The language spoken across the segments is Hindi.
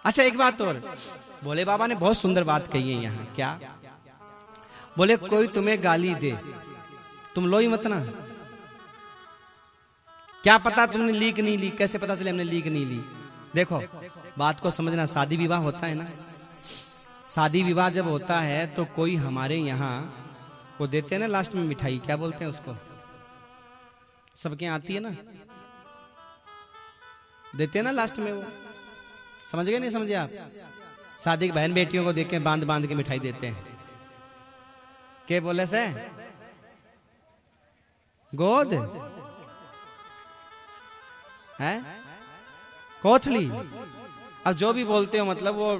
अच्छा एक बात और, भोले बाबा ने बहुत सुंदर बात कही है यहाँ। क्या बोले? कोई तुम्हें गाली दे, तुम लो ही मत ना। क्या पता तुमने ली कि नहीं ली, कैसे पता चले हमने ली कि नहीं ली? देखो बात को समझना, शादी विवाह होता है ना, शादी विवाह जब होता है तो कोई हमारे यहाँ वो देते हैं ना लास्ट में मिठाई, क्या बोलते हैं उसको, सबके आती है ना, देते हैं ना लास्ट में वो, समझ गए नहीं समझे आप? शादी की बहन बेटियों को देख के बांध बांध के मिठाई देते हैं। क्या बोले से? गोद है, कोथली, अब जो भी बोलते हो, मतलब वो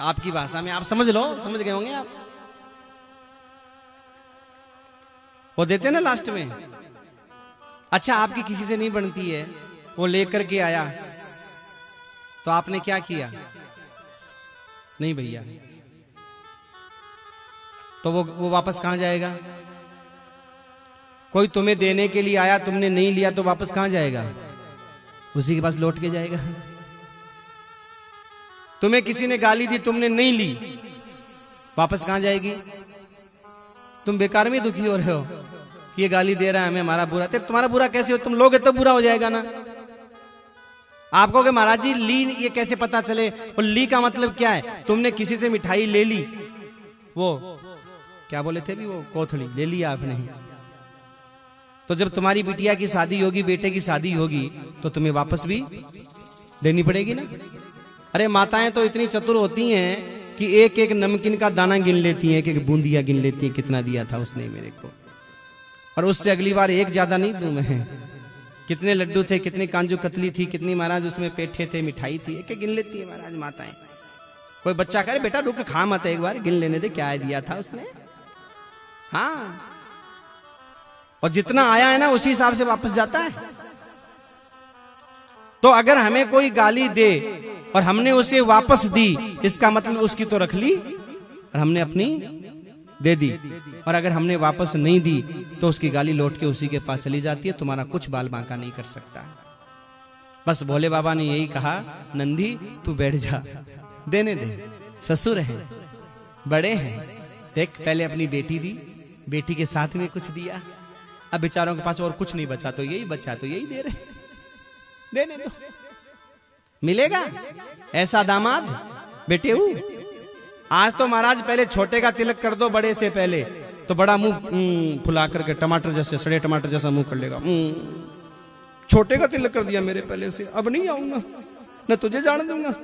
आपकी भाषा में आप समझ लो, समझ गए होंगे आप। वो देते ना लास्ट में। अच्छा आपकी किसी से नहीं बनती है, वो लेकर के आया तो आपने क्या किया? नहीं भैया, तो वो वापस कहां जाएगा? कोई तुम्हें देने के लिए आया, तुमने नहीं लिया तो वापस कहां जाएगा? उसी के पास लौट के जाएगा। तुम्हें किसी ने गाली दी, तुमने नहीं ली, वापस कहां जाएगी? तुम बेकार में दुखी हो रहे हो कि ये गाली दे रहा है हमें, हमारा बुरा। तुम्हारा बुरा कैसे हो? तुम लोगे तो बुरा हो जाएगा ना। आप कहोगे महाराज जी ली ये कैसे पता चले? और ली का मतलब क्या है? तुमने किसी से मिठाई ले ली, वो क्या बोले थे भी, वो कोथड़ी ले लिया आपने, तो जब तुम्हारी बिटिया की शादी होगी, बेटे की शादी होगी, तो तुम्हें वापस भी देनी पड़ेगी ना। अरे माताएं तो इतनी चतुर होती हैं कि एक एक नमकीन का दाना गिन लेती हैं, एक एक बूंदिया गिन लेती हैं, कितना दिया था उसने मेरे को, और उससे अगली बार एक ज्यादा नहीं दूं मैं। कितने लड्डू थे, कितनी कांजू कतली थी, कितनी महाराज उसमें पेठे थे, मिठाई थी, एक एक गिन लेती है महाराज माताएं। कोई बच्चा कहे बेटा रुक खा मत, एक बार गिन लेने दे क्या दिया था उसने। हाँ, और जितना आया है ना उसी हिसाब से वापस जाता है। तो अगर हमें कोई गाली दे और हमने उसे वापस दी, इसका मतलब उसकी तो रख ली और हमने अपनी दे दी, और अगर हमने वापस नहीं दी तो उसकी गाली लौट के उसी के पास चली जाती है। तुम्हारा कुछ बाल बांका नहीं कर सकता। बस भोले बाबा ने यही कहा, नंदी तू बैठ जा, देने दे, ससुर हैं, बड़े हैं, देख पहले अपनी बेटी दी, बेटी के साथ में कुछ दिया, अब बेचारों के पास और कुछ नहीं बचा, तो यही बचा, तो यही दे रहे, देने दो, मिलेगा ऐसा दामाद बेटे हूं। आज तो महाराज पहले छोटे का तिलक कर दो बड़े से पहले, तो बड़ा मुंह फुला करके टमाटर जैसे, सड़े टमाटर जैसा मुंह कर लेगा। छोटे का तिलक कर दिया मेरे पहले से, अब नहीं आऊंगा, न तुझे जान दूंगा।